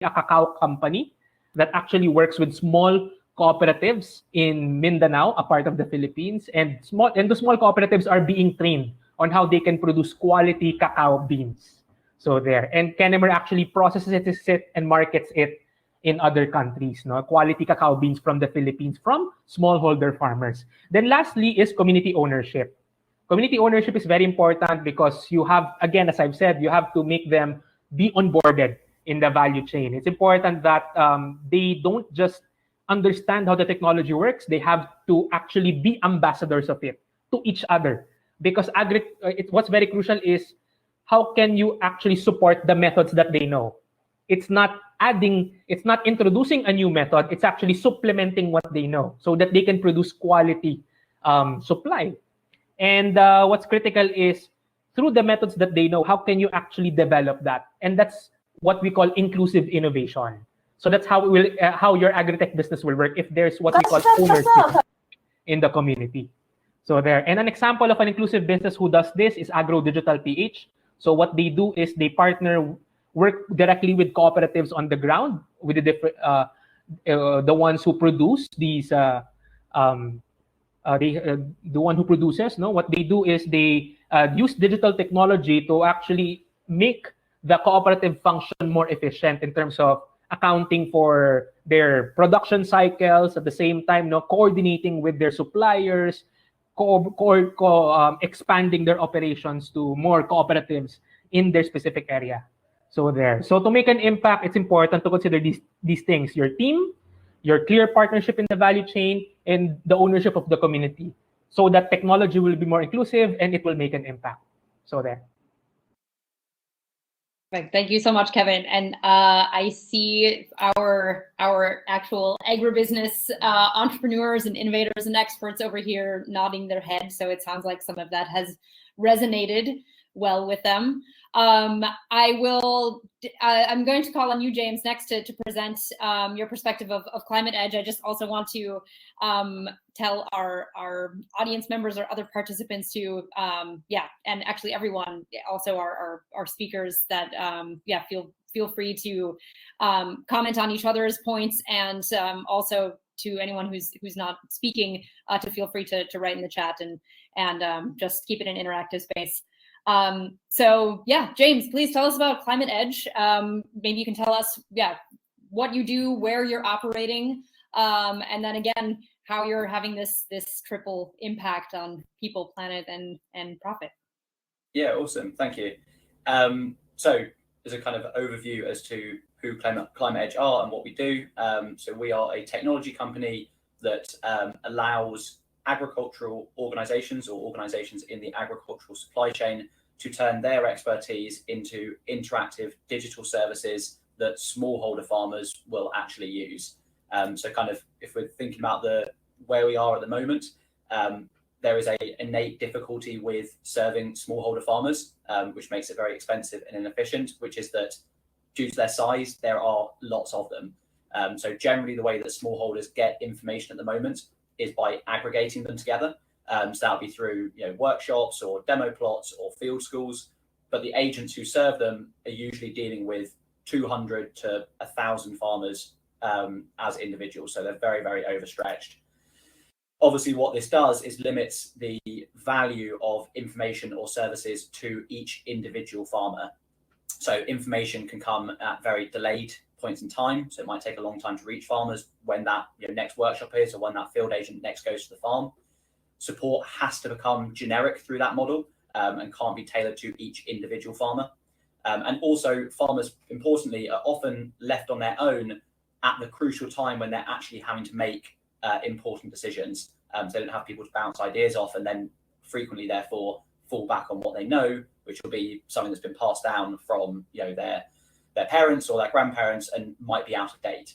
a cacao company that actually works with small cooperatives in Mindanao, a part of the Philippines, and the small cooperatives are being trained on how they can produce quality cacao beans. So there, and Kennemer actually processes it and markets it in other countries, no? Quality cacao beans from the Philippines from smallholder farmers. Then lastly is community ownership. Community ownership is very important because you have, again, as I've said, you have to make them be onboarded in the value chain. It's important that they don't just understand how the technology works. They have to actually be ambassadors of it to each other. Because what's very crucial is how can you actually support the methods that they know? It's not introducing a new method. It's actually supplementing what they know so that they can produce quality supply. And what's critical is through the methods that they know, how can you actually develop that? And that's what we call inclusive innovation. So that's how how your Agritech business will work if there's what we call ownership in the community. So there, and an example of an inclusive business who does this is Agro Digital PH. So what they do is they work directly with cooperatives on the ground, with the different the ones who produce these the one who produces. No, what they do is they use digital technology to actually make the cooperative function more efficient in terms of accounting for their production cycles, at the same time, coordinating with their suppliers, expanding their operations to more cooperatives in their specific area. So to make an impact, it's important to consider these things: your team, your clear partnership in the value chain, and the ownership of the community, so that technology will be more inclusive and it will make an impact. So there. Thank you so much, Kevin. And I see our actual agribusiness entrepreneurs and innovators and experts over here nodding their heads. So it sounds like some of that has resonated well with them. I'm going to call on you, James, next to present your perspective of Climate Edge. I just also want to tell our audience members or other participants to, and actually everyone, also our speakers, that feel free to comment on each other's points, and also to anyone who's not speaking to feel free to write in the chat and just keep it an interactive space. So yeah, James, please tell us about Climate Edge. Maybe you can tell us, what you do, where you're operating, and then again, how you're having this triple impact on people, planet, and profit. Yeah, awesome. Thank you. So as a kind of overview as to who Climate Edge are and what we do. So we are a technology company that allows agricultural organizations or organizations in the agricultural supply chain to turn their expertise into interactive digital services that smallholder farmers will actually use. So kind of, if we're thinking about where we are at the moment, there is a innate difficulty with serving smallholder farmers, which makes it very expensive and inefficient, which is that due to their size, there are lots of them. So generally the way that smallholders get information at the moment is by aggregating them together. So that'll be through workshops or demo plots or field schools, but the agents who serve them are usually dealing with 200 to 1,000 farmers as individuals. So they're very, very overstretched. Obviously, what this does is limits the value of information or services to each individual farmer. So information can come at very delayed points in time. So it might take a long time to reach farmers when that next workshop is, or when that field agent next goes to the farm. Support has to become generic through that model and can't be tailored to each individual farmer. And also farmers, importantly, are often left on their own at the crucial time when they're actually having to make important decisions. So they don't have people to bounce ideas off and then frequently, therefore, fall back on what they know, which will be something that's been passed down from their parents or their grandparents and might be out of date.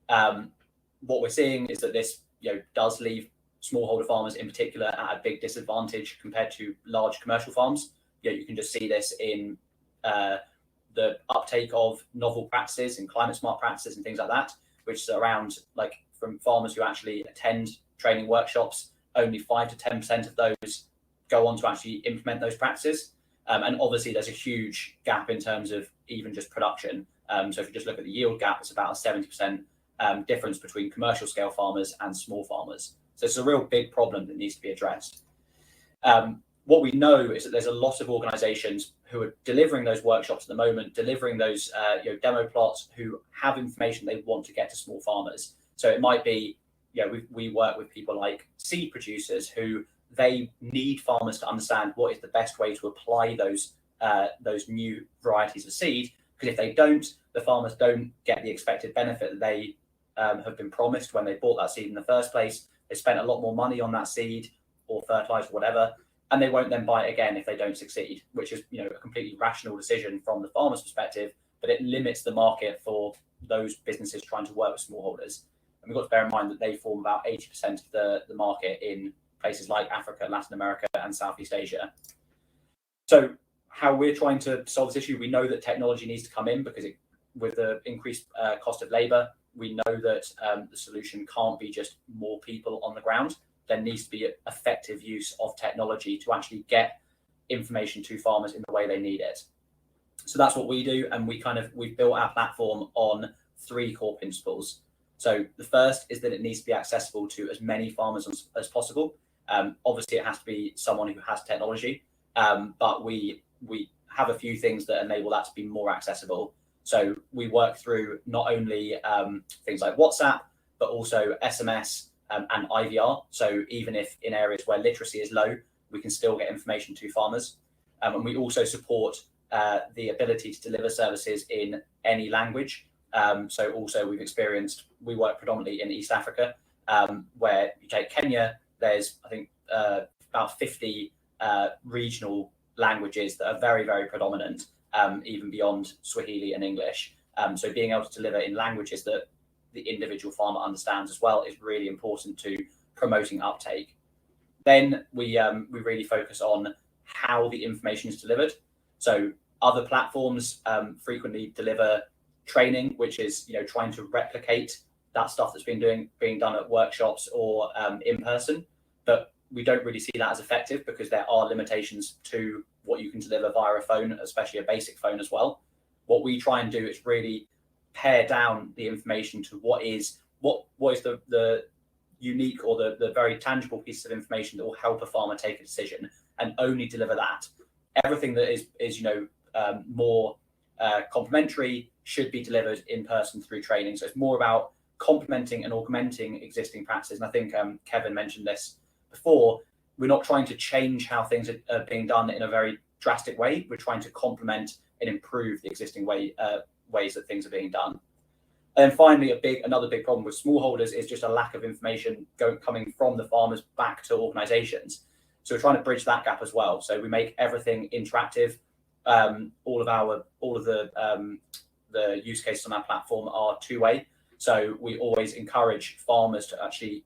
What we're seeing is that this does leave smallholder farmers in particular at a big disadvantage compared to large commercial farms. You can just see this in the uptake of novel practices and climate smart practices and things like that, which is around, like, from farmers who actually attend training workshops, only 5 to 10% of those go on to actually implement those practices. And obviously there's a huge gap in terms of even just production. So if you just look at the yield gap, it's about a 70% difference between commercial scale farmers and small farmers. So it's a real big problem that needs to be addressed. What we know is that there's a lot of organizations who are delivering those workshops at the moment, delivering those demo plots, who have information they want to get to small farmers. So it might be, we work with people like seed producers who they need farmers to understand what is the best way to apply those new varieties of seed, because if they don't, the farmers don't get the expected benefit that they have been promised when they bought that seed in the first place. They spent a lot more money on that seed or fertilizer, whatever, and they won't then buy it again if they don't succeed, which is a completely rational decision from the farmer's perspective, but it limits the market for those businesses trying to work with smallholders. And we've got to bear in mind that they form about 80% of the market in places like Africa, Latin America, and Southeast Asia. So how we're trying to solve this issue, we know that technology needs to come in because with the increased cost of labor, we know that the solution can't be just more people on the ground. There needs to be effective use of technology to actually get information to farmers in the way they need it. So that's what we do, and we've built our platform on 3 core principles. So the first is that it needs to be accessible to as many farmers as possible. Obviously, it has to be someone who has technology, but we have a few things that enable that to be more accessible. So we work through not only things like WhatsApp, but also SMS and IVR. So even if in areas where literacy is low, we can still get information to farmers. And we also support the ability to deliver services in any language. So also we work predominantly in East Africa, where you take Kenya, there's I think about 50 regional languages that are very, very predominant, even beyond Swahili and English. So being able to deliver in languages that the individual farmer understands as well is really important to promoting uptake. Then we really focus on how the information is delivered. So other platforms frequently deliver training, which is trying to replicate that stuff that's being done at workshops or in person, but we don't really see that as effective because there are limitations to what you can deliver via a phone, especially a basic phone as well. What we try and do is really pare down the information to what is the unique or the very tangible piece of information that will help a farmer take a decision, and only deliver that. Everything that is more complementary should be delivered in person through training. So it's more about complementing and augmenting existing practices. And I think Kevin mentioned this before. We're not trying to change how things are being done in a very drastic way. We're trying to complement and improve the existing ways that things are being done. And then finally, another big problem with smallholders is just a lack of information coming from the farmers back to organizations. So we're trying to bridge that gap as well. So we make everything interactive. All of the use cases on our platform are two-way. So we always encourage farmers to actually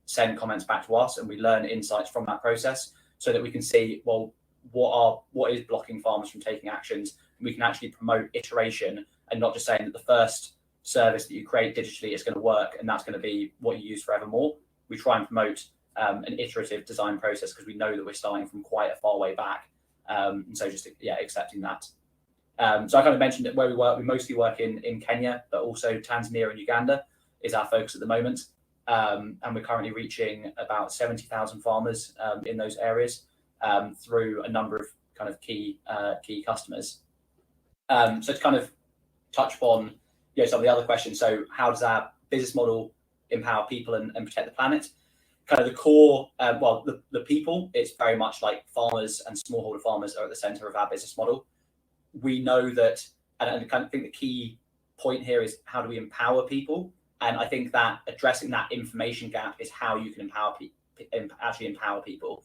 send comments back to us, and we learn insights from that process so that we can see, well, what is blocking farmers from taking actions. We can actually promote iteration and not just saying that the first service that you create digitally is going to work and that's going to be what you use forevermore. We try and promote an iterative design process because we know that we're starting from quite a far way back. And so just accepting that. So I kind of mentioned that where we work, we mostly work in Kenya, but also Tanzania and Uganda is our focus at the moment. And we're currently reaching about 70,000 farmers in those areas through a number of kind of key customers. So to kind of touch upon some of the other questions. So how does our business model empower people and protect the planet? Kind of the core, the people, it's very much like farmers and smallholder farmers are at the center of our business model. We know that, and I kind of think the key point here is how do we empower people? And I think that addressing that information gap is how you can actually empower people.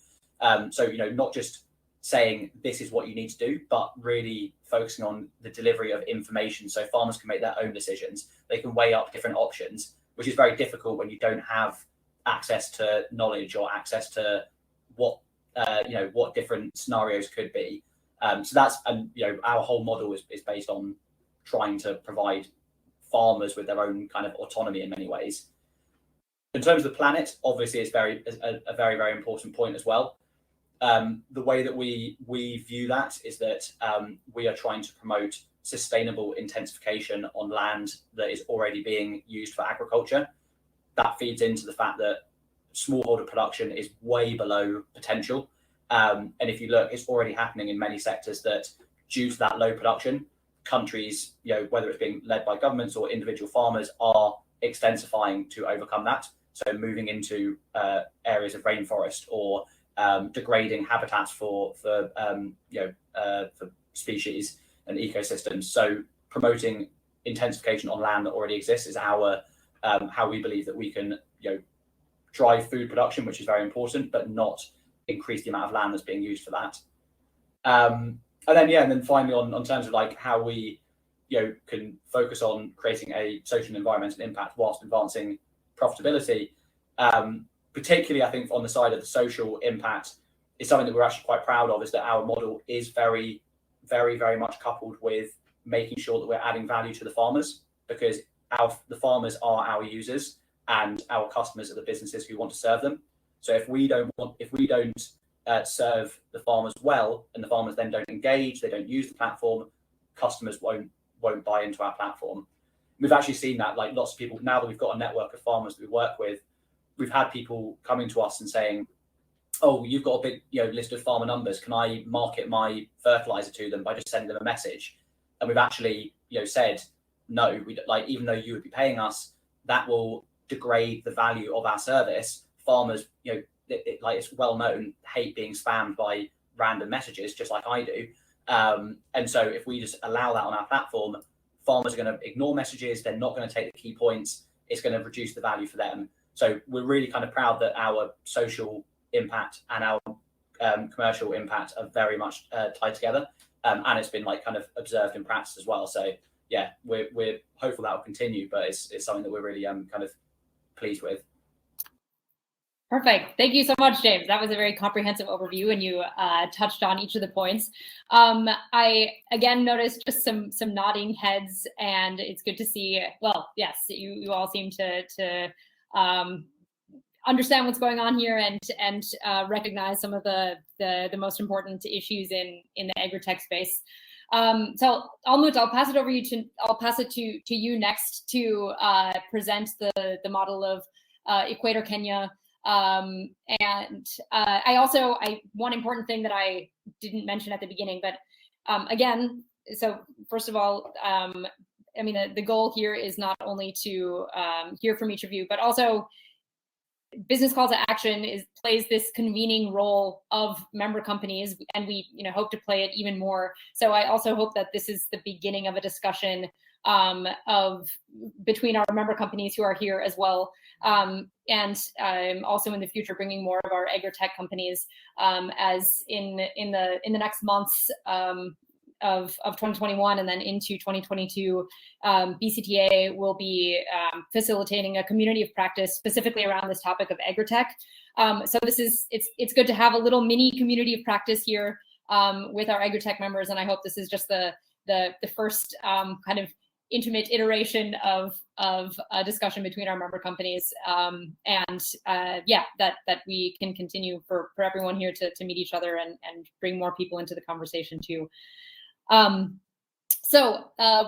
So, not just saying this is what you need to do, but really focusing on the delivery of information so farmers can make their own decisions. They can weigh up different options, which is very difficult when you don't have access to knowledge or access to what different scenarios could be. So that's, our whole model is based on trying to provide farmers with their own kind of autonomy in many ways. In terms of the planet, obviously it's a very, very important point as well. The way that we view that is that we are trying to promote sustainable intensification on land that is already being used for agriculture. That feeds into the fact that smallholder production is way below potential. And if you look, it's already happening in many sectors that due to that low production, countries, whether it's being led by governments or individual farmers, are extensifying to overcome that. So moving into areas of rainforest or degrading habitats for species and ecosystems. So promoting intensification on land that already exists is our how we believe that we can drive food production, which is very important, but not increase the amount of land that's being used for that. And then finally on terms of like how we can focus on creating a social and environmental impact whilst advancing profitability, particularly I think on the side of the social impact, is something that we're actually quite proud of, is that our model is very, very, very much coupled with making sure that we're adding value to the farmers, because the farmers are our users and our customers are the businesses who want to serve them. So if we don't serve the farmers well, and the farmers then don't engage, they don't use the platform, customers won't buy into our platform. We've actually seen that, like lots of people, now that we've got a network of farmers that we work with, we've had people coming to us and saying, oh, you've got a big list of farmer numbers, can I market my fertilizer to them by just sending them a message? And we've actually said, no, even though you would be paying us, that will degrade the value of our service. Farmers, it's well known, hate being spammed by random messages, just like I do. And so if we just allow that on our platform, farmers are going to ignore messages. They're not going to take the key points. It's going to reduce the value for them. So we're really kind of proud that our social impact and our commercial impact are very much tied together. And it's been kind of observed in practice as well. So yeah, we're hopeful that will continue, but it's something that we're really kind of pleased with. Perfect. Thank you so much, James. That was a very comprehensive overview, and you touched on each of the points. I again noticed just some nodding heads, and it's good to see. Well, yes, you all seem to understand what's going on here and recognize some of the most important issues in the Agritech space. So Almut, I'll pass it to you next to present the model of Equator Kenya. And one important thing that I didn't mention at the beginning, but again, so first of all, I mean, the goal here is not only to hear from each of you, but also Business Call to Action plays this convening role of member companies, and we hope to play it even more. So I also hope that this is the beginning of a discussion between our member companies who are here as well, and also in the future bringing more of our Agritech companies as in the next months of 2021 and then into 2022, BCtA will be facilitating a community of practice specifically around this topic of Agritech. So it's good to have a little mini community of practice here with our Agritech members, and I hope this is just the first kind of intimate iteration of a discussion between our member companies, that we can continue for everyone here to meet each other and bring more people into the conversation too.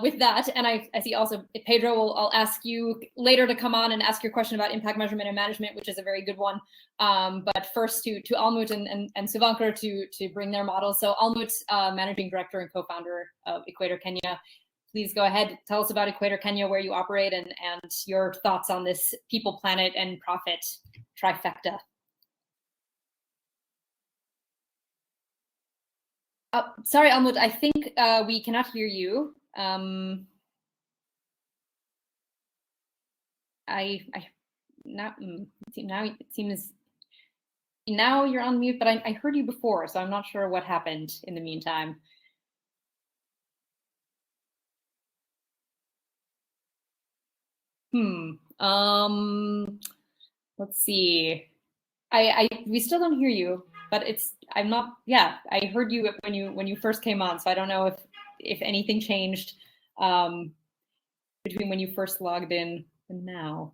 With that, and I see also Pedro, I'll ask you later to come on and ask your question about impact measurement and management, which is a very good one. But first to Almut and Suvankar to bring their models. So Almut, Managing Director and Co-founder of Equator Kenya. Please go ahead, tell us about Equator Kenya, where you operate, and your thoughts on this people, planet, and profit trifecta. Sorry, Almut, I think we cannot hear you. Now it seems now you're on mute, but I heard you before, so I'm not sure what happened in the meantime. Let's see. We still don't hear you, but I heard you when you first came on, so I don't know if anything changed between when you first logged in and now.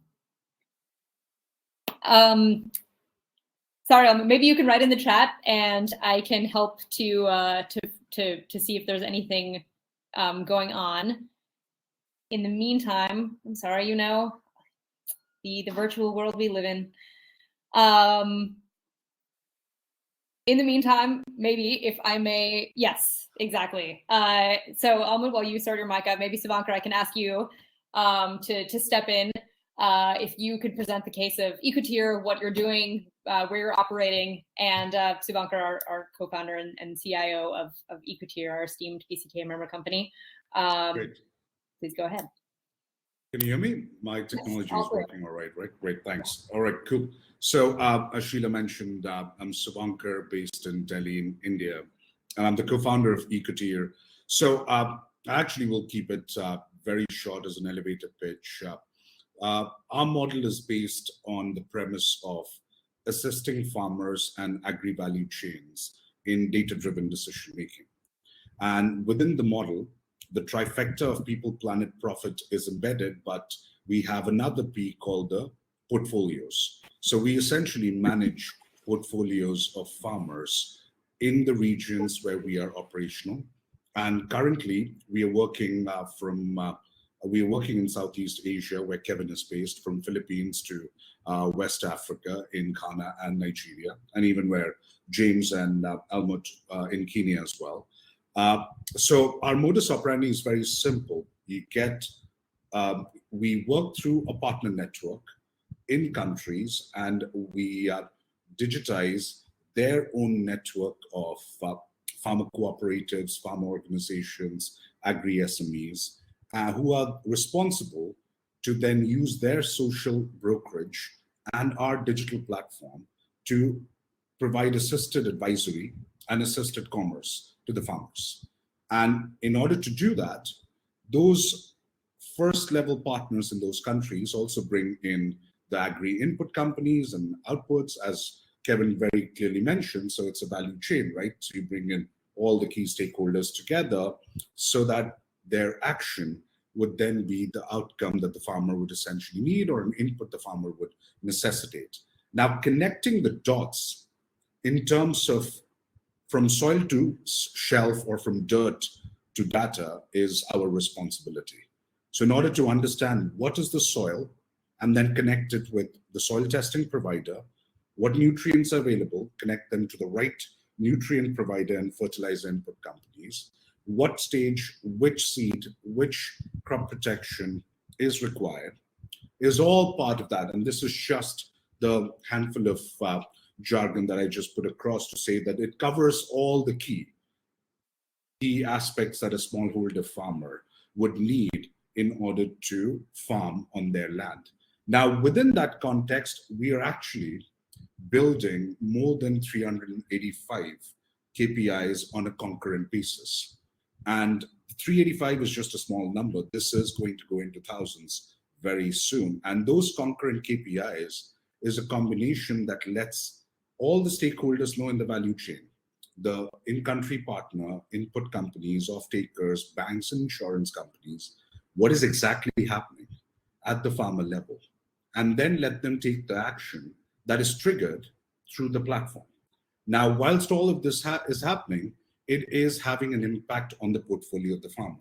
Sorry, maybe you can write in the chat and I can help to see if there's anything going on. In the meantime, I'm sorry, the virtual world we live in. In the meantime, maybe if I may, yes, exactly. So Almond, while you sort your mic up, maybe Subankar, I can ask you to step in. If you could present the case of Equator, what you're doing, where you're operating, and Subankar, our co-founder and CIO of Equator, our esteemed BCtA member company. Great. Please go ahead. Can you hear me? My technology Yes, is working all right, right? Great, thanks. All right, cool. So as Sheila mentioned, I'm Subankar, based in Delhi in India, and I'm the co-founder of Equator. So I actually will keep it very short as an elevator pitch. Our model is based on the premise of assisting farmers and agri-value chains in data-driven decision-making. And within the model, the trifecta of people, planet, profit is embedded, but we have another P called the portfolios. So we essentially manage portfolios of farmers in the regions where we are operational. And currently, we are working in Southeast Asia, where Kevin is based, from Philippines to West Africa, in Ghana and Nigeria, and even where James and Almut in Kenya as well. So our modus operandi is very simple. We work through a partner network in countries, and we digitize their own network of farmer cooperatives, farmer organizations, agri-SMEs, who are responsible to then use their social brokerage and our digital platform to provide assisted advisory and assisted commerce to the farmers. And in order to do that, those first level partners in those countries also bring in the agri input companies and outputs, as Kevin very clearly mentioned. So it's a value chain, right? So you bring in all the key stakeholders together so that their action would then be the outcome that the farmer would essentially need, or an input the farmer would necessitate. Now, connecting the dots in terms of from soil to shelf or from dirt to data is our responsibility. So in order to understand what is the soil and then connect it with the soil testing provider, what nutrients are available, connect them to the right nutrient provider and fertilizer input companies, what stage, which seed, which crop protection is required, is all part of that. And this is just the handful of jargon that I just put across to say that it covers all the key aspects that a smallholder farmer would need in order to farm on their land. Now, within that context, we are actually building more than 385 KPIs on a concurrent basis. And 385 is just a small number. This is going to go into thousands very soon. And those concurrent KPIs is a combination that lets all the stakeholders know in the value chain, the in-country partner, input companies, off-takers, banks and insurance companies, what is exactly happening at the farmer level, and then let them take the action that is triggered through the platform. Now, whilst all of this is happening, it is having an impact on the portfolio of the farmer.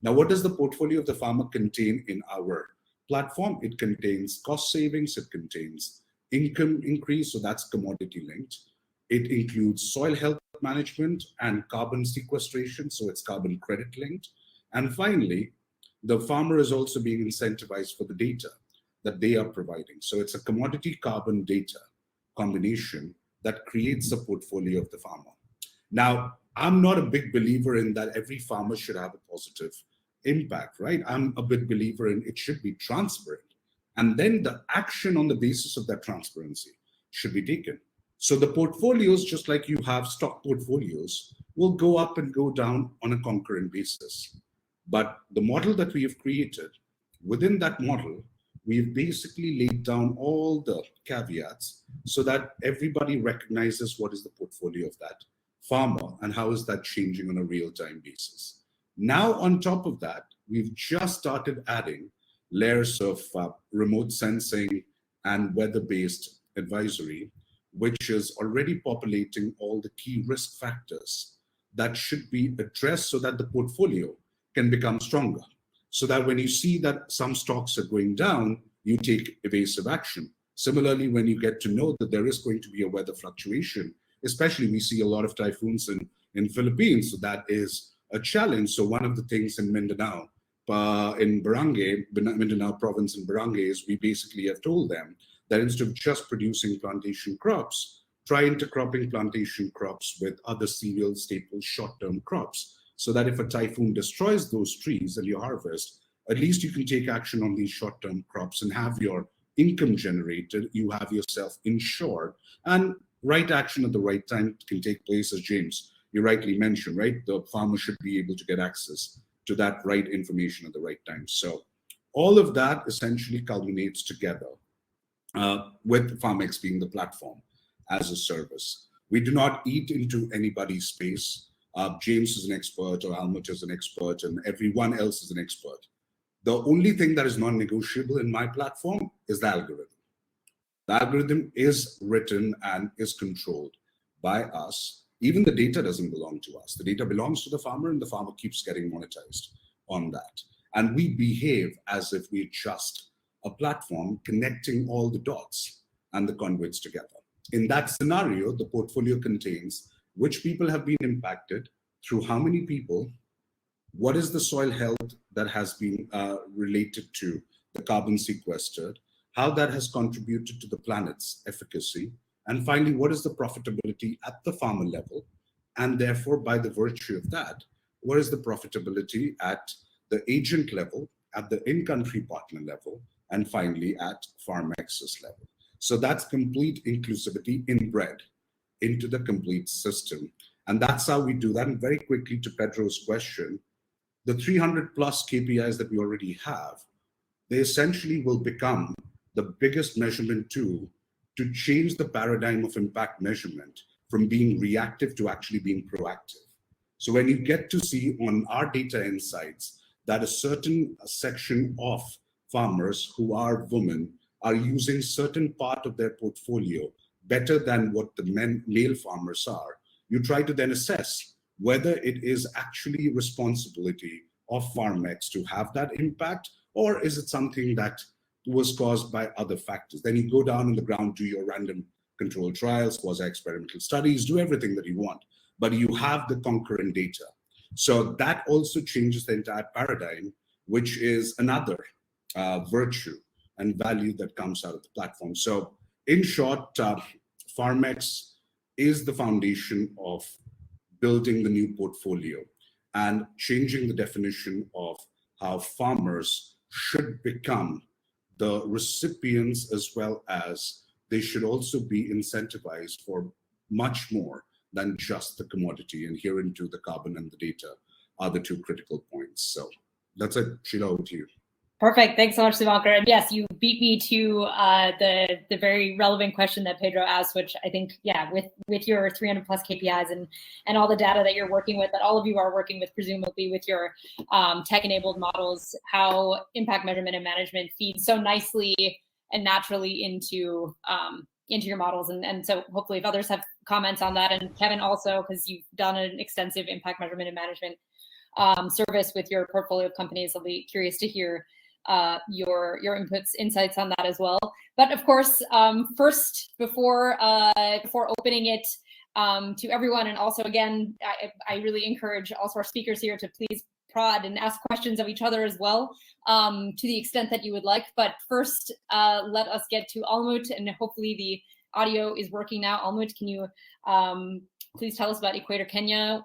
Now, what does the portfolio of the farmer contain in our platform? It contains cost savings, it contains income increase, so that's commodity linked. It includes soil health management and carbon sequestration, so it's carbon credit linked. And finally, the farmer is also being incentivized for the data that they are providing. So it's a commodity carbon data combination that creates the portfolio of the farmer. Now, I'm not a big believer in that every farmer should have a positive impact, right? I'm a big believer in it should be transparent. And then the action on the basis of that transparency should be taken. So the portfolios, just like you have stock portfolios, will go up and go down on a concurrent basis. But the model that we have created, within that model, we've basically laid down all the caveats so that everybody recognizes what is the portfolio of that farmer and how is that changing on a real-time basis. Now, on top of that, we've just started adding layers of remote sensing and weather-based advisory, which is already populating all the key risk factors that should be addressed so that the portfolio can become stronger. So that when you see that some stocks are going down, you take evasive action. Similarly, when you get to know that there is going to be a weather fluctuation, especially we see a lot of typhoons in Philippines, so that is a challenge. So one of the things in Mindanao, in Barangay, Mindanao province in Barangay, is we basically have told them that instead of just producing plantation crops, try intercropping plantation crops with other cereal staple short-term crops, so that if a typhoon destroys those trees and you harvest, at least you can take action on these short-term crops and have your income generated, you have yourself insured, and right action at the right time can take place, as James, you rightly mentioned, right? The farmer should be able to get access to that right information at the right time. So all of that essentially culminates together with Farmex being the platform as a service. We do not eat into anybody's space. James is an expert, or Almut is an expert, and everyone else is an expert. The only thing that is non-negotiable in my platform is the algorithm. The algorithm is written and is controlled by us. Even the data doesn't belong to us. The data belongs to the farmer, and the farmer keeps getting monetized on that. And we behave as if we're just a platform connecting all the dots and the conduits together. In that scenario, the portfolio contains which people have been impacted, through how many people, what is the soil health that has been related to the carbon sequestered, how that has contributed to the planet's efficacy, and finally, what is the profitability at the farmer level, and therefore, by the virtue of that, what is the profitability at the agent level, at the in-country partner level, and finally at Farmex's level. So that's complete inclusivity inbred into the complete system. And that's how we do that. And very quickly to Pedro's question, the 300 plus KPIs that we already have, they essentially will become the biggest measurement tool to change the paradigm of impact measurement from being reactive to actually being proactive. So when you get to see on our data insights that a certain section of farmers who are women are using certain part of their portfolio better than what the male farmers are, you try to then assess whether it is actually responsibility of Farmex to have that impact, or is it something that was caused by other factors. Then you go down on the ground, do your random control trials, quasi-experimental studies, do everything that you want, but you have the concurrent data. So that also changes the entire paradigm, which is another virtue and value that comes out of the platform. So in short, Farmex is the foundation of building the new portfolio and changing the definition of how farmers should become the recipients, as well as they should also be incentivized for much more than just the commodity. And here into the carbon and the data are the two critical points. So that's it. Sheila, over to you. Perfect. Thanks so much, Sivankar. And yes, you beat me to the very relevant question that Pedro asked, which I think, yeah, with your 300 plus KPIs and all the data that you're working with, that all of you are working with, presumably with your tech-enabled models, how impact measurement and management feeds so nicely and naturally into your models. And so hopefully if others have comments on that, and Kevin also, because you've done an extensive impact measurement and management service with your portfolio of companies, I'll be curious to hear your inputs, insights on that as well. But of course, first, before opening it to everyone, and also again, I really encourage also our speakers here to please prod and ask questions of each other as well, to the extent that you would like. But first, let us get to Almut, and hopefully the audio is working now. Almut, can you please tell us about Equator Kenya,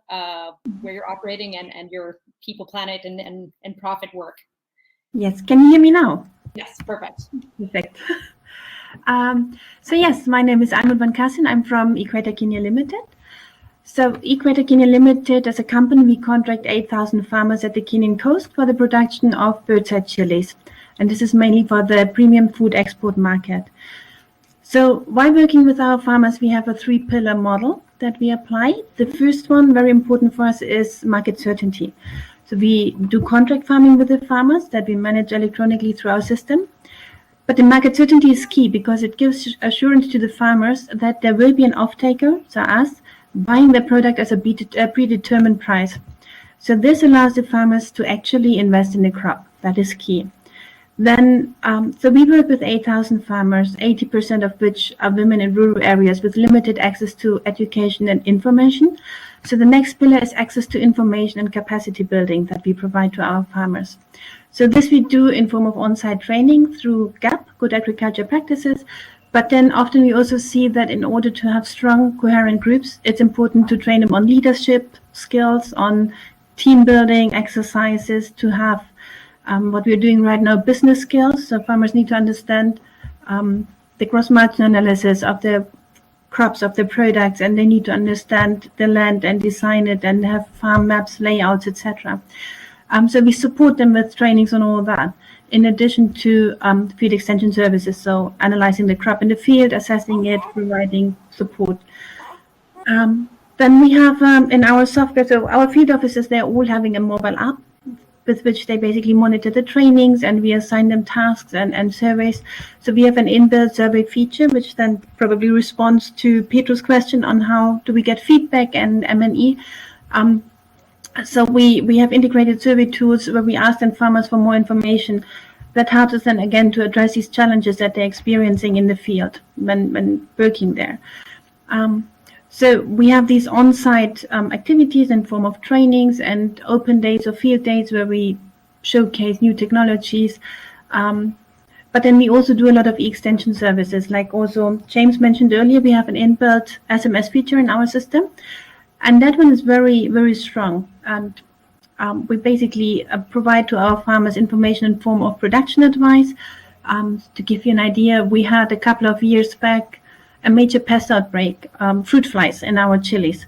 where you're operating, and your people, planet, and profit work? Yes, can you hear me now? Yes, perfect. Perfect. So yes, my name is Almut Van Kassen. I'm from Equator Kenya Limited. So Equator Kenya Limited, as a company, we contract 8,000 farmers at the Kenyan coast for the production of birdside chilies. And this is mainly for the premium food export market. So while working with our farmers, we have a 3-pillar model that we apply. The first one, very important for us, is market certainty. So we do contract farming with the farmers that we manage electronically through our system. But the market certainty is key because it gives assurance to the farmers that there will be an off-taker, so us, buying the product as a predetermined price. So this allows the farmers to actually invest in the crop. That is key. Then, so we work with 8,000 farmers, 80% of which are women in rural areas with limited access to education and information. So the next pillar is access to information and capacity building that we provide to our farmers. So this we do in form of on-site training through GAP, Good Agriculture Practices. But then often we also see that in order to have strong, coherent groups, it's important to train them on leadership skills, on team building exercises, to have what we're doing right now, business skills. So farmers need to understand the gross margin analysis of their crops, of their products, and they need to understand the land and design it and have farm maps, layouts, etc. So we support them with trainings on all that, in addition to field extension services, so analyzing the crop in the field, assessing it, providing support. Then we have in our software, so our field officers, they're all having a mobile app with which they basically monitor the trainings, and we assign them tasks and surveys. So we have an inbuilt survey feature, which then probably responds to Petro's question on how do we get feedback and M&E. So we have integrated survey tools where we ask them farmers for more information that helps us then again to address these challenges that they're experiencing in the field when working there. So we have these on-site activities in form of trainings and open days or field days where we showcase new technologies. But then we also do a lot of e-extension services, like also James mentioned earlier, we have an inbuilt SMS feature in our system. And that one is very, very strong. And we basically provide to our farmers information in form of production advice. To give you an idea, we had a couple of years back a major pest outbreak, fruit flies in our chilies.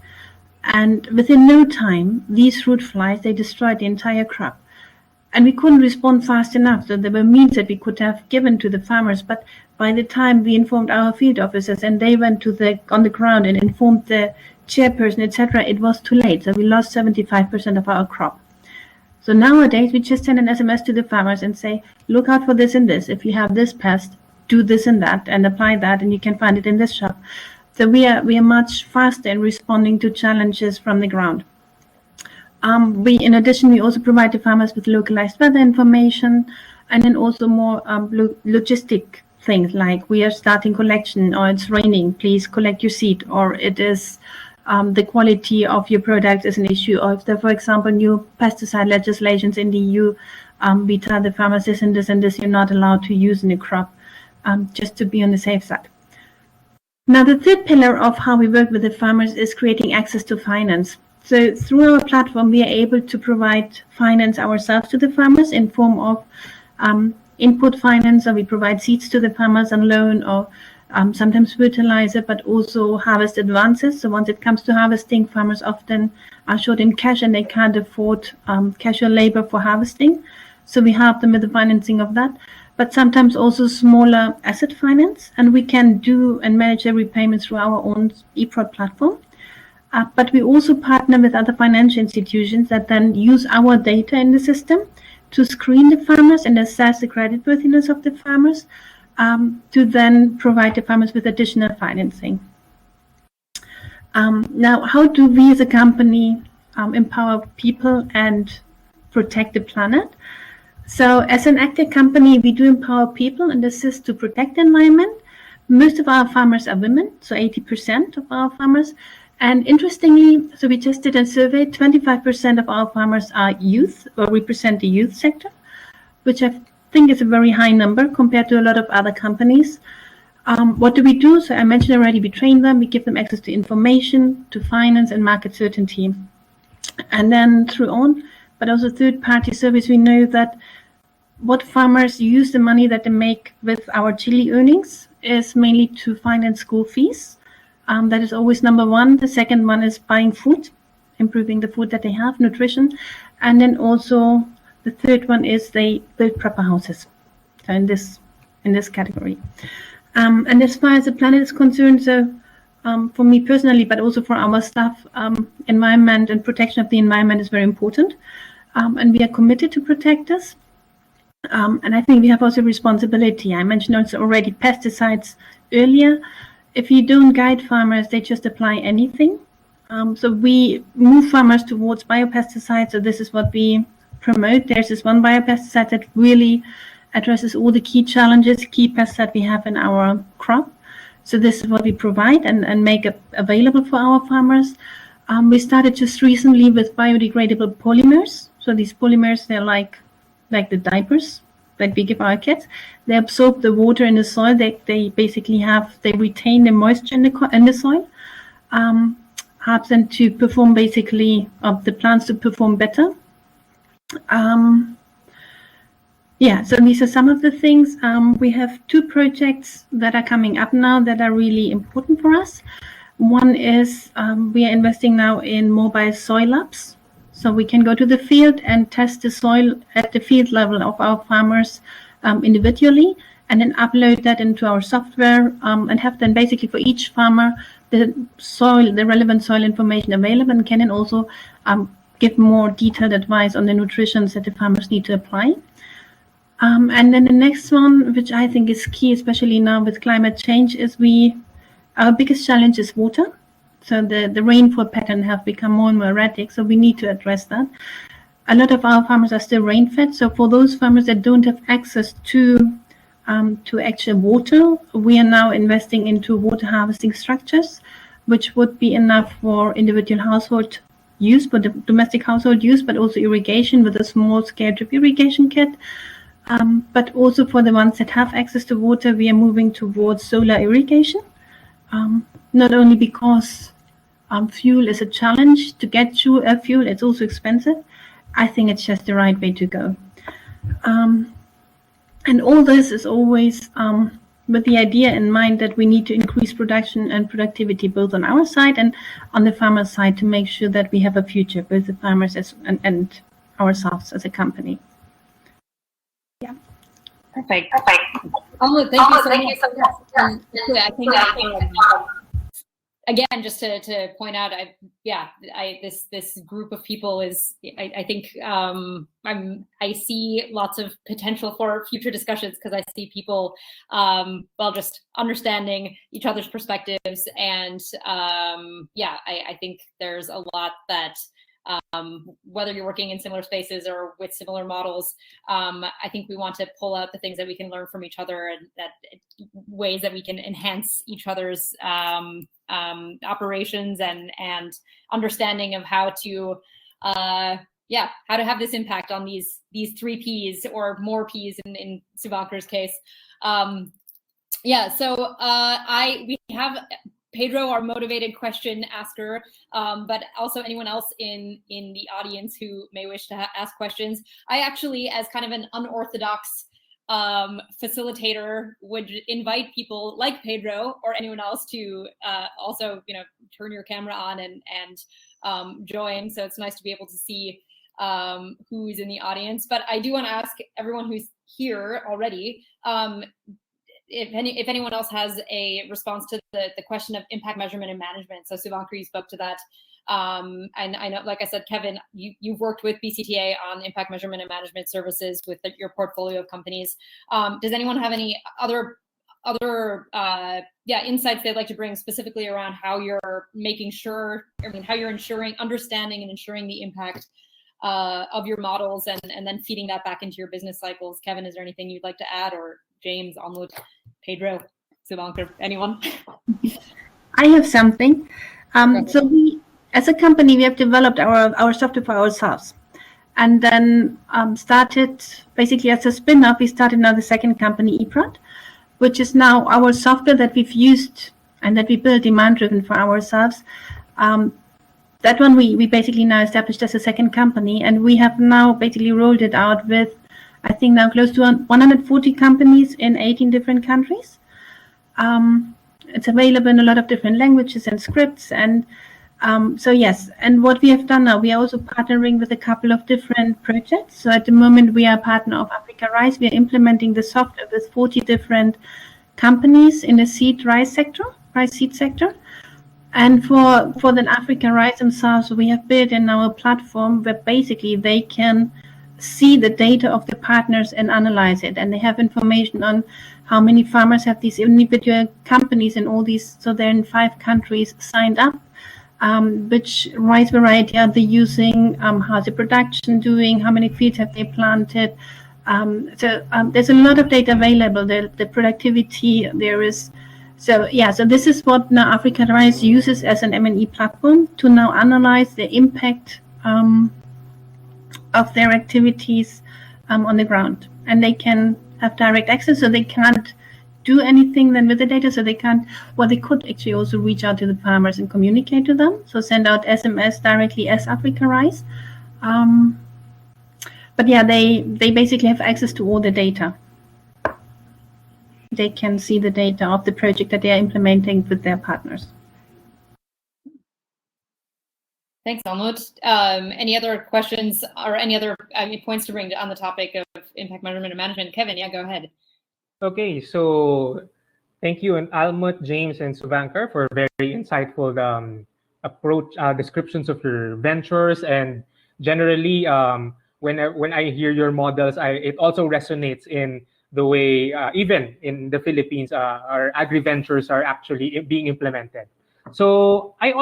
And within no time, these fruit flies, they destroyed the entire crop. And we couldn't respond fast enough. So there were means that we could have given to the farmers. But by the time we informed our field officers and they went on the ground and informed the chairperson, etc., it was too late. So we lost 75% of our crop. So nowadays, we just send an SMS to the farmers and say, look out for this and this. If you have this pest, do this and that and apply that, and you can find it in this shop. So we are much faster in responding to challenges from the ground. In addition, we also provide the farmers with localized weather information, and then also more logistic things like we are starting collection, or it's raining, please collect your seed, or it is the quality of your product is an issue, or if there, for example, new pesticide legislations in the EU, we tell the farmers this and this and this you're not allowed to use in a crop, just to be on the safe side. Now, the third pillar of how we work with the farmers is creating access to finance. So through our platform, we are able to provide finance ourselves to the farmers in form of input finance, or we provide seeds to the farmers on loan, or sometimes fertilizer, but also harvest advances. So once it comes to harvesting, farmers often are short in cash and they can't afford casual labor for harvesting. So we help them with the financing of that, but sometimes also smaller asset finance. And we can do and manage their repayments through our own eProd platform. But we also partner with other financial institutions that then use our data in the system to screen the farmers and assess the creditworthiness of the farmers, to then provide the farmers with additional financing. Now, how do we as a company empower people and protect the planet? So as an active company, we do empower people and assist to protect the environment. Most of our farmers are women, so 80% of our farmers. And interestingly, so we just did a survey, 25% of our farmers are youth, or represent the youth sector, which I think is a very high number compared to a lot of other companies. What do we do? So I mentioned already, we train them, we give them access to information, to finance and market certainty. And then through own, but also third-party service, we know that what farmers use the money that they make with our chili earnings is mainly to finance school fees. That is always number one. The second one is buying food, improving the food that they have, nutrition. And then also the third one is they build proper houses. So in this category. And as far as the planet is concerned, so for me personally, but also for our staff, environment and protection of the environment is very important. And we are committed to protect this. And I think we have also responsibility. I mentioned also already pesticides earlier. If you don't guide farmers, they just apply anything. So we move farmers towards biopesticides. So this is what we promote. There's this one biopesticide that really addresses all the key challenges, key pests that we have in our crop. So this is what we provide and make available for our farmers. We started just recently with biodegradable polymers. So these polymers, they're like the diapers that we give our kids. They absorb the water in the soil. They basically they retain the moisture in the soil. Helps them to perform the plants to perform better. So these are some of the things. We have 2 projects that are coming up now that are really important for us. One is we are investing now in mobile soil labs. So we can go to the field and test the soil at the field level of our farmers individually, and then upload that into our software and have then basically for each farmer the relevant soil information available, and can then also give more detailed advice on the nutritions that the farmers need to apply. And then the next one, which I think is key, especially now with climate change, is our biggest challenge is water. So the rainfall pattern have become more and more erratic, so we need to address that. A lot of our farmers are still rain-fed, so for those farmers that don't have access to actual water, we are now investing into water harvesting structures, which would be enough for individual household use, for the domestic household use, but also irrigation with a small-scale drip irrigation kit. But also for the ones that have access to water, we are moving towards solar irrigation. Not only because fuel is a challenge to get fuel, it's also expensive. I think it's just the right way to go. And all this is always with the idea in mind that we need to increase production and productivity both on our side and on the farmer side to make sure that we have a future, both the farmers and ourselves as a company. Yeah. Perfect. Thank you so much. I think again, just to point out, this group of people is, I think, I see lots of potential for future discussions, because I see people, just understanding each other's perspectives, and I think there's a lot that, whether you're working in similar spaces or with similar models, I think we want to pull out the things that we can learn from each other, and that ways that we can enhance each other's operations and understanding of how to have this impact on these 3 Ps or more Ps in Subankar's case. We have Pedro, our motivated question asker, but also anyone else in the audience who may wish to ask questions. I actually, as kind of an unorthodox facilitator, would invite people like Pedro or anyone else to also, turn your camera on and join. So it's nice to be able to see who's in the audience. But I do want to ask everyone who's here already, if anyone else has a response to the question of impact measurement and management. So Subankar, you spoke to that. And I know, like I said, Kevin, you've worked with BCtA on impact measurement and management services with your portfolio of companies. Does anyone have any other insights they'd like to bring specifically around how you're understanding and ensuring the impact of your models, and then feeding that back into your business cycles? Kevin, is there anything you'd like to add, or James, Amlud, Pedro, Subankar, anyone? I have something. So we, as a company, we have developed our software for ourselves, and then started basically as a spin-off. We started now the second company, eProd, which is now our software that we've used and that we built demand-driven for ourselves. That one we basically now established as a second company, and we have now basically rolled it out with, I think, now close to 140 companies in 18 different countries. It's available in a lot of different languages and scripts, and so yes. And what we have done now, we are also partnering with a couple of different projects. So at the moment, we are a partner of Africa Rice. We are implementing the software with 40 different companies in the rice seed sector. And for the African Rice themselves, we have built in our platform where basically they can see the data of the partners and analyze it. And they have information on how many farmers have these individual companies in all these. So they're in 5 countries signed up. which rice variety are they using, how's the production doing, how many fields have they planted. There's a lot of data available. The productivity there is. So this is what now Africa Rice uses as an M&E platform to now analyze the impact of their activities on the ground, and they can have direct access. So they can't do anything then with the data. So they can't. Well, they could actually also reach out to the farmers and communicate to them. So send out SMS directly as Africa Rice. But they basically have access to all the data. They can see the data of the project that they are implementing with their partners. Thanks, Almut. Any other questions or any other points to bring on the topic of impact measurement and management? Kevin, go ahead. Okay, so thank you, and Almut, James, and Suvankar for very insightful approach descriptions of your ventures. And generally, when I hear your models, it also resonates in the way even in the Philippines, our agri-ventures are actually being implemented. So I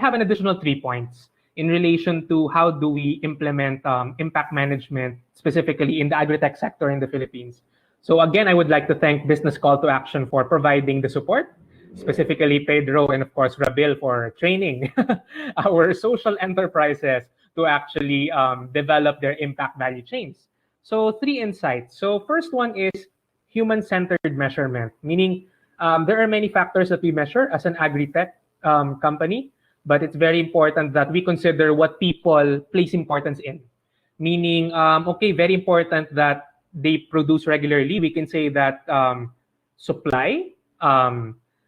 have an additional 3 points in relation to how do we implement impact management specifically in the agritech sector in the Philippines. So again, I would like to thank Business Call to Action for providing the support, specifically Pedro and of course Rabil for training our social enterprises to actually develop their impact value chains. So 3 insights. So first one is human-centered measurement, meaning there are many factors that we measure as an agri-tech company, but it's very important that we consider what people place importance in. Meaning, very important that they produce regularly. We can say that supply,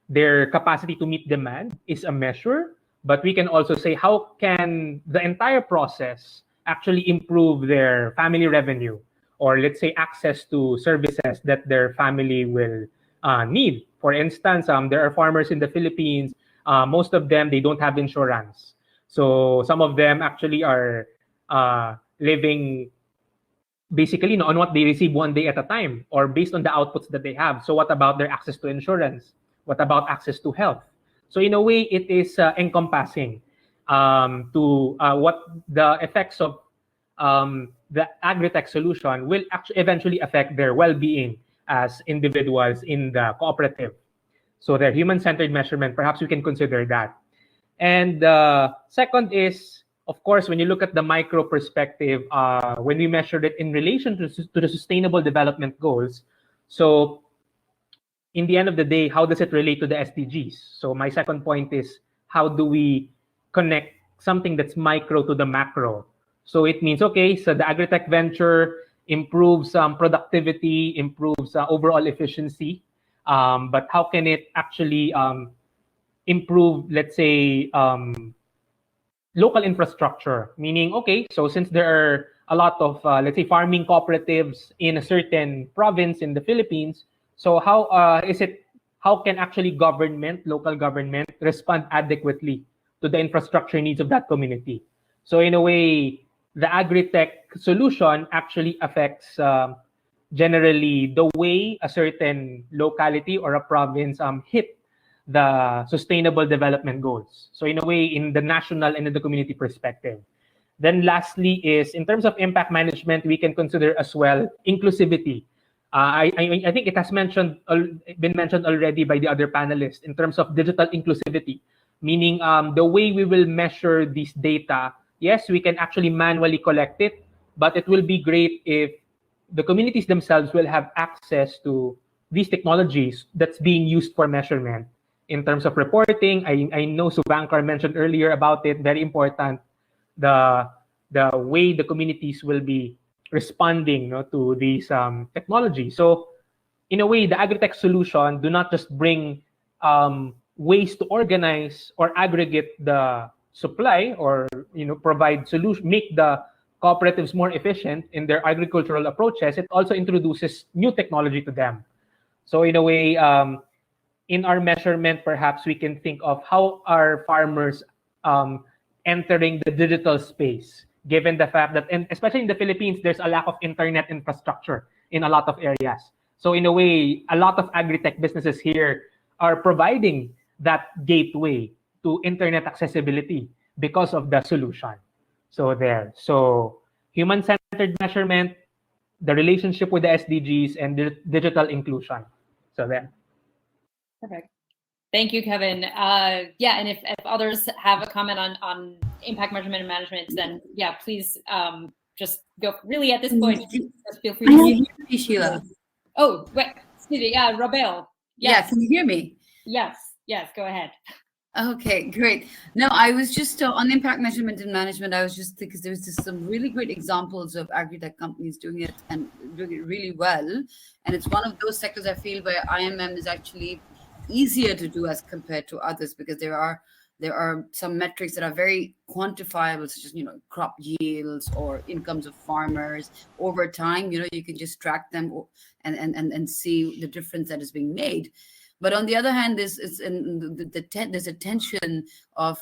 their capacity to meet demand is a measure, but we can also say how can the entire process actually improve their family revenue, or let's say access to services that their family will need. For instance, there are farmers in the Philippines, most of them, they don't have insurance. So some of them actually are living basically on what they receive one day at a time or based on the outputs that they have. So what about their access to insurance? What about access to health? So in a way, it is encompassing to what the effects of the agritech solution will actually eventually affect their well-being as individuals in the cooperative. So their human-centered measurement, perhaps we can consider that. And second is, of course, when you look at the micro perspective, when we measured it in relation to the Sustainable Development Goals, so in the end of the day, how does it relate to the SDGs? So my second point is, how do we connect something that's micro to the macro? So it means, okay, so the agritech venture improves productivity, improves overall efficiency, but how can it actually improve, let's say, local infrastructure? Meaning, okay, so since there are a lot of, let's say, farming cooperatives in a certain province in the Philippines, so how can actually local government respond adequately to the infrastructure needs of that community? So in a way, the agritech solution actually affects generally the way a certain locality or a province hit the Sustainable Development Goals. So in a way, in the national and in the community perspective. Then lastly is, in terms of impact management, we can consider as well inclusivity. I think it has been mentioned already by the other panelists in terms of digital inclusivity, meaning the way we will measure this data. Yes, we can actually manually collect it, but it will be great if the communities themselves will have access to these technologies that's being used for measurement. In terms of reporting, I know Suvankar mentioned earlier about it, very important, the way the communities will be responding to these technologies. So in a way, the agritech solution do not just bring ways to organize or aggregate the supply or provide solution, make the cooperatives more efficient in their agricultural approaches. It also introduces new technology to them. So in a way, in our measurement, perhaps we can think of how are farmers entering the digital space, given the fact that, and especially in the Philippines, there's a lack of internet infrastructure in a lot of areas. So in a way, a lot of agritech businesses here are providing that gateway to internet accessibility because of the solution. So there. So human-centered measurement, the relationship with the SDGs, and digital inclusion. So there. Perfect. Thank you, Kevin. Yeah, and if others have a comment on impact measurement and management, then yeah, please just go. Really, at this point, just feel free to. Can you hear me, Sheila? Oh, wait, excuse me. Yeah, Rabel. Yes. Yeah, can you hear me? Yes. Yes. Go ahead. Okay, great. No, I was just on impact measurement and management. I was just because there was just some really great examples of agri-tech companies doing it and doing it really well. And it's one of those sectors I feel where IMM is actually easier to do as compared to others, because there are some metrics that are very quantifiable, such as crop yields or incomes of farmers over time. You can just track them and see the difference that is being made. But on the other hand, there's a tension of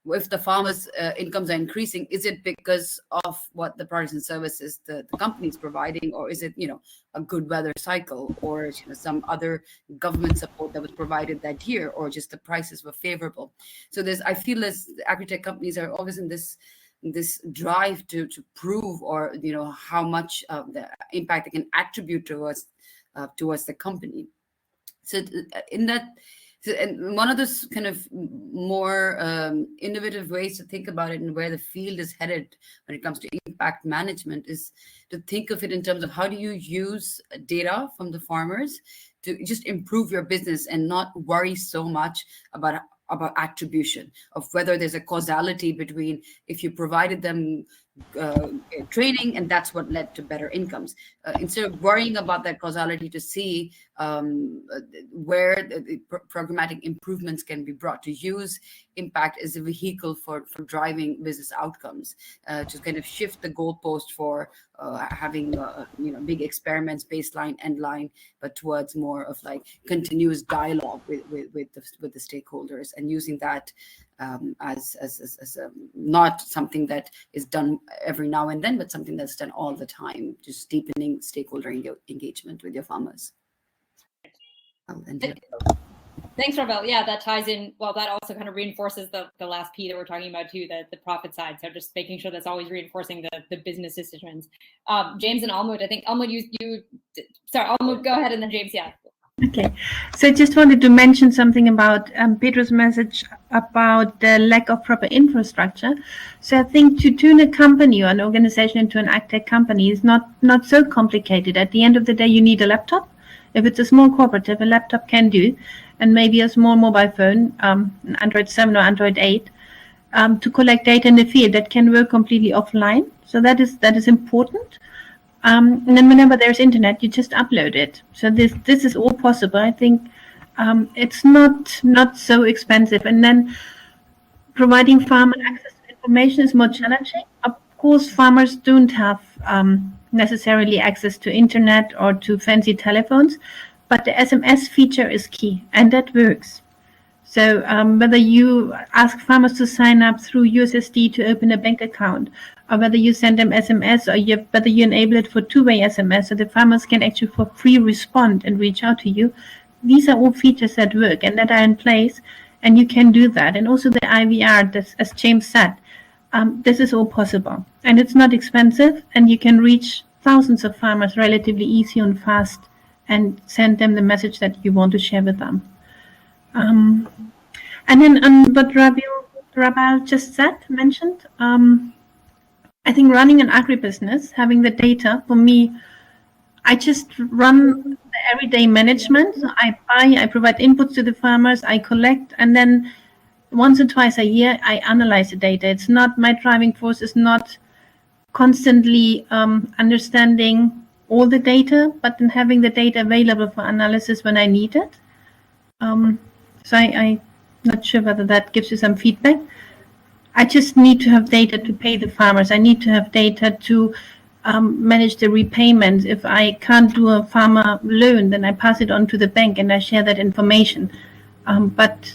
if the farmers' incomes are increasing, is it because of what the products and services the company is providing, or is it a good weather cycle, or some other government support that was provided that year, or just the prices were favorable? So I feel as agri-tech companies are always in this drive to prove or how much of the impact they can attribute towards the company. So in that, and one of those kind of more innovative ways to think about it and where the field is headed when it comes to impact management is to think of it in terms of how do you use data from the farmers to just improve your business and not worry so much about attribution of whether there's a causality between if you provided them training and that's what led to better incomes, instead of worrying about that causality, to see where the programmatic improvements can be brought, to use impact as a vehicle for driving business outcomes, to kind of shift the goalpost for having big experiments, baseline, end line, but towards more of like continuous dialogue with the stakeholders, and using that as not something that is done every now and then, but something that's done all the time, just deepening stakeholder engagement with your farmers. Thanks, Ravel. Yeah, that ties in. Well, that also kind of reinforces the last P that we're talking about too, the profit side. So just making sure that's always reinforcing the business decisions. James and Almut, I think Almut, Almut, go ahead, and then James, yeah. Okay, so I just wanted to mention something about Pedro's message about the lack of proper infrastructure. So I think to turn a company or an organization into an agtech company is not so complicated. At the end of the day, you need a laptop. If it's a small cooperative, a laptop can do, and maybe a small mobile phone, an Android 7 or Android 8, to collect data in the field that can work completely offline. So that is important. And then whenever there's internet, you just upload it. So this is all possible. I think it's not so expensive. And then providing farmer access to information is more challenging. Of course, farmers don't have necessarily access to internet or to fancy telephones, but the SMS feature is key, and that works. So whether you ask farmers to sign up through USSD to open a bank account, or whether you send them SMS, or whether you enable it for two-way SMS, so the farmers can actually for free respond and reach out to you, these are all features that work and that are in place, and you can do that. And also the IVR, as James said, this is all possible. And it's not expensive, and you can reach thousands of farmers relatively easy and fast and send them the message that you want to share with them. And then what Rabal just mentioned, I think running an agribusiness, having the data, for me, I just run the everyday management. So I provide inputs to the farmers, I collect, and then once or twice a year, I analyze the data. It's not, my driving force is not constantly understanding all the data, but then having the data available for analysis when I need it. So I'm not sure whether that gives you some feedback. I just need to have data to pay the farmers. I need to have data to manage the repayments. If I can't do a farmer loan, then I pass it on to the bank and I share that information. But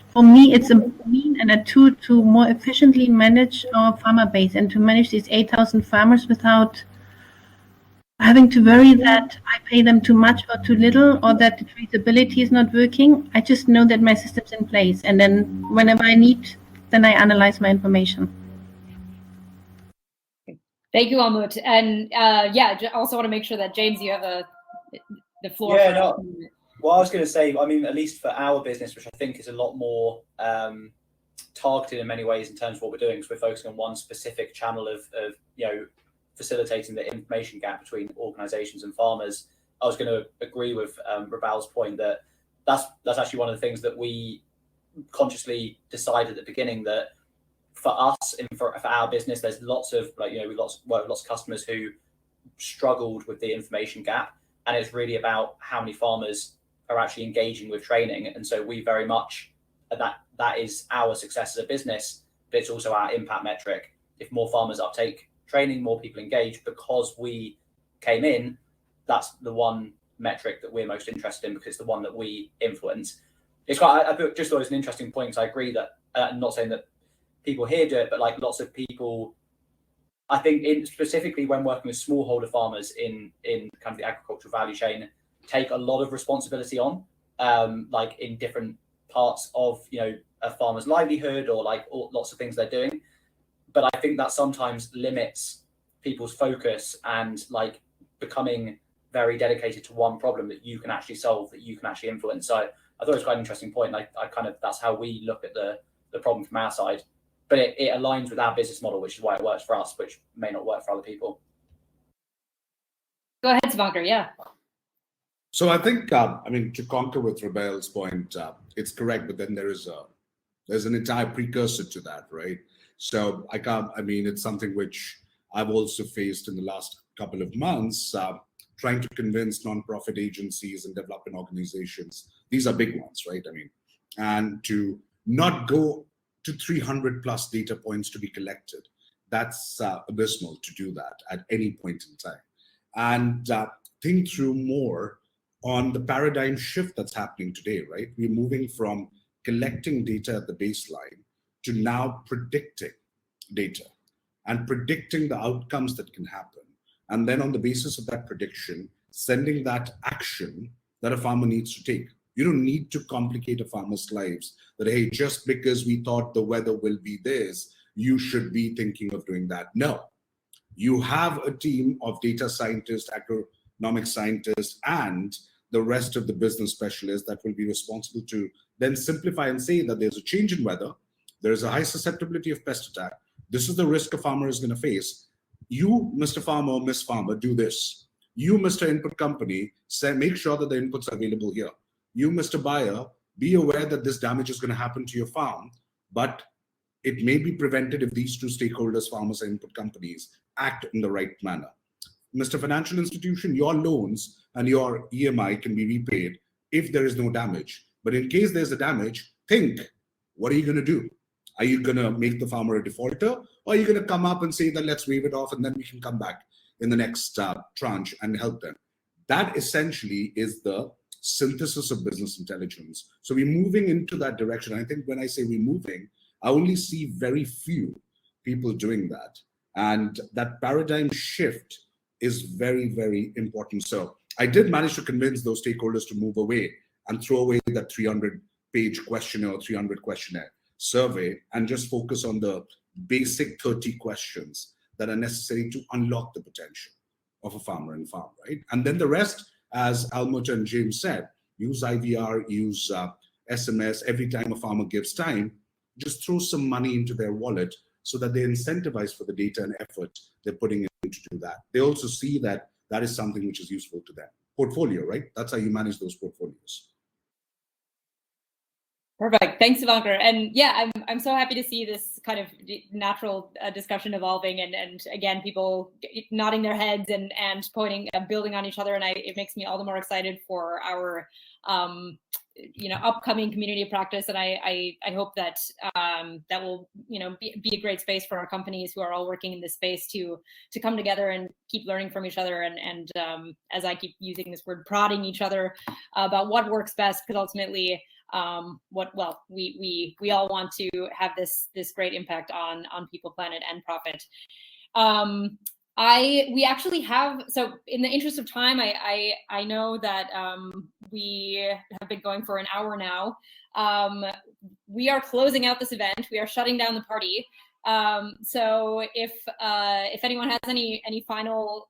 for me, it's a mean and a tool to more efficiently manage our farmer base and to manage these 8,000 farmers without having to worry that I pay them too much or too little, or that the traceability is not working. I just know that my system's in place, and then whenever I need, then I analyze my information. Thank you, Almut. And also want to make sure that James, you have the floor. Yeah, no. Well, I was going to say, I mean, at least for our business, which I think is a lot more targeted in many ways in terms of what we're doing, because we're focusing on one specific channel of facilitating the information gap between organizations and farmers. I was going to agree with Raval's point that that's actually one of the things that we consciously decided at the beginning, that for us and for our business, there's lots of we work with lots of customers who struggled with the information gap, and it's really about how many farmers are actually engaging with training. And so we very much that is our success as a business, but it's also our impact metric. If more farmers uptake training, more people engage because we came in, that's the one metric that we're most interested in, because it's the one that we influence. It's quite, I just thought it was an interesting point, because I agree that I'm not saying that people here do it, but like lots of people, I think specifically when working with smallholder farmers in kind of the agricultural value chain, take a lot of responsibility on, like in different parts of a farmer's livelihood, or like lots of things they're doing. But I think that sometimes limits people's focus and like becoming very dedicated to one problem that you can actually solve, that you can actually influence. So I thought it was quite an interesting point. I kind of, that's how we look at the problem from our side, but it aligns with our business model, which is why it works for us, which may not work for other people. Go ahead, Svankar. Yeah. So I think, to concur with Raval's point, it's correct, but then there's an entire precursor to that, right? So it's something which I've also faced in the last couple of months, trying to convince nonprofit agencies and development organizations. These are big ones, right? And to not go to 300 plus data points to be collected. That's abysmal to do that at any point in time. And think through more on the paradigm shift that's happening today, right? We're moving from collecting data at the baseline to now predicting data and predicting the outcomes that can happen. And then on the basis of that prediction, sending that action that a farmer needs to take. You don't need to complicate a farmer's lives that, hey, just because we thought the weather will be this, you should be thinking of doing that. No, you have a team of data scientists, agronomic scientists, and the rest of the business specialists that will be responsible to then simplify and say that there's a change in weather, there is a high susceptibility of pest attack, this is the risk a farmer is going to face. You, Mr. Farmer or Miss Farmer, do this. You, Mr. Input Company, make sure that the inputs are available here. You, Mr. Buyer, be aware that this damage is going to happen to your farm, but it may be prevented if these two stakeholders, farmers and input companies, act in the right manner. Mr. Financial Institution, your loans and your EMI can be repaid if there is no damage. But in case there's a damage, think, what are you going to do? Are you going to make the farmer a defaulter? Or are you going to come up and say that let's waive it off and then we can come back in the next tranche and help them? That essentially is the synthesis of business intelligence. So we're moving into that direction. I think when I say we're moving, I only see very few people doing that. And that paradigm shift is very, very important. So I did manage to convince those stakeholders to move away and throw away that 300-page questionnaire or 300 questionnaire survey and just focus on the basic 30 questions that are necessary to unlock the potential of a farmer and farm, right? And then the rest, as Almut and James said, use IVR, use SMS. Every time a farmer gives time, just throw some money into their wallet so that they're incentivized for the data and effort they're putting in to do that. They also see that that is something which is useful to them. Portfolio, right? That's how you manage those portfolios. Perfect. Thanks, Svankar. And yeah, I'm so happy to see this kind of natural discussion evolving, and again, people nodding their heads and pointing, building on each other, and it makes me all the more excited for our upcoming community practice. And I hope that that will be a great space for our companies who are all working in this space to come together and keep learning from each other, and as I keep using this word, prodding each other about what works best, because ultimately we all want to have this great impact on people, planet, and profit. We actually have, so in the interest of time, I know that we have been going for an hour now. We are closing out this event. We are shutting down the party. So if anyone has any final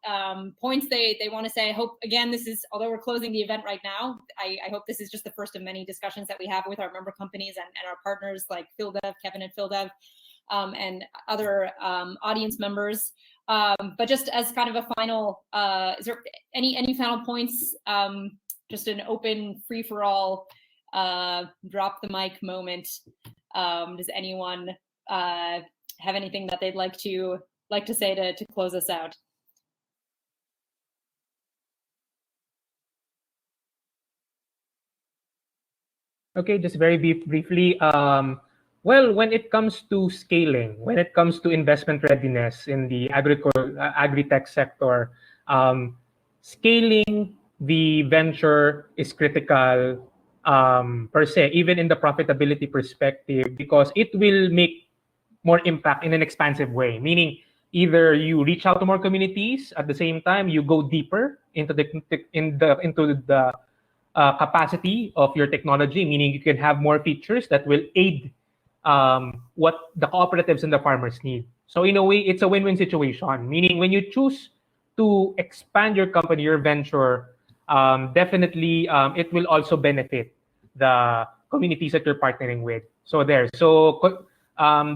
points they want to say, I hope, again, this is, although we're closing the event right now, I hope this is just the first of many discussions that we have with our member companies and our partners like PhilDev, Kevin at PhilDev, and other audience members. But just as kind of a final, is there any final points? Just an open, free-for-all, drop the mic moment. Does anyone have anything that they'd like to say to close us out? Okay, just very briefly. Well, when it comes to scaling, when it comes to investment readiness in the agri-tech sector, scaling the venture is critical per se, even in the profitability perspective, because it will make more impact in an expansive way. Meaning, either you reach out to more communities, at the same time you go deeper into the capacity of your technology, meaning you can have more features that will aid what the cooperatives and the farmers need. So in a way, it's a win-win situation, meaning when you choose to expand your company, your venture, definitely it will also benefit the communities that you're partnering with. So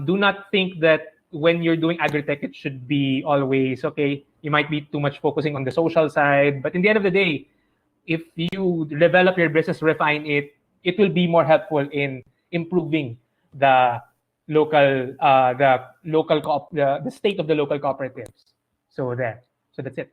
do not think that when you're doing agri-tech, it should be always, okay, you might be too much focusing on the social side, but in the end of the day, if you develop your business, refine it, it will be more helpful in improving the local, the state of the local cooperatives. So that's it.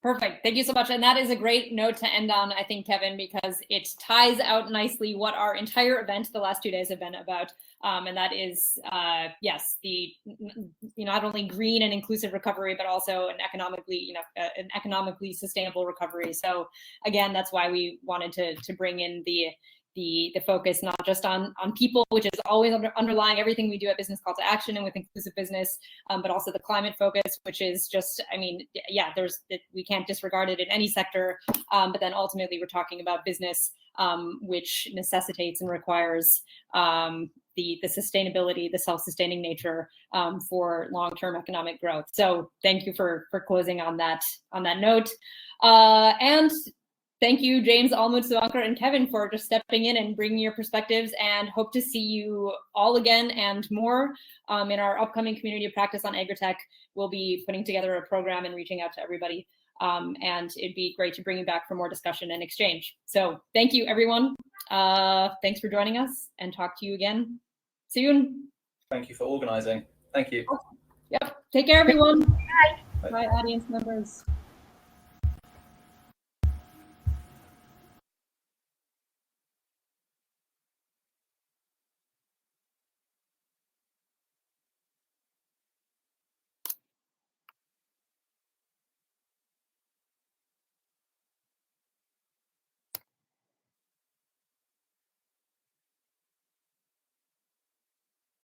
Perfect. Thank you so much. And that is a great note to end on, I think, Kevin, because it ties out nicely what our entire event the last 2 days have been about. And that is, yes, the not only green and inclusive recovery, but also an economically sustainable recovery. So again, that's why we wanted to bring in the focus not just on people, which is always underlying everything we do at Business Call to Action and with inclusive business, but also the climate focus, which is just, I mean, yeah, we can't disregard it in any sector, but then ultimately we're talking about business, which necessitates and requires the sustainability, the self-sustaining nature for long-term economic growth. So thank you for closing on that note. And thank you, James, Almut, Suvankar, and Kevin, for just stepping in and bringing your perspectives, and hope to see you all again and more in our upcoming community of practice on Agritech. We'll be putting together a program and reaching out to everybody. And it'd be great to bring you back for more discussion and exchange. So thank you, everyone. Thanks for joining us, and talk to you again soon. Thank you for organizing. Thank you. Yep. Take care, everyone. Bye. Bye, audience members.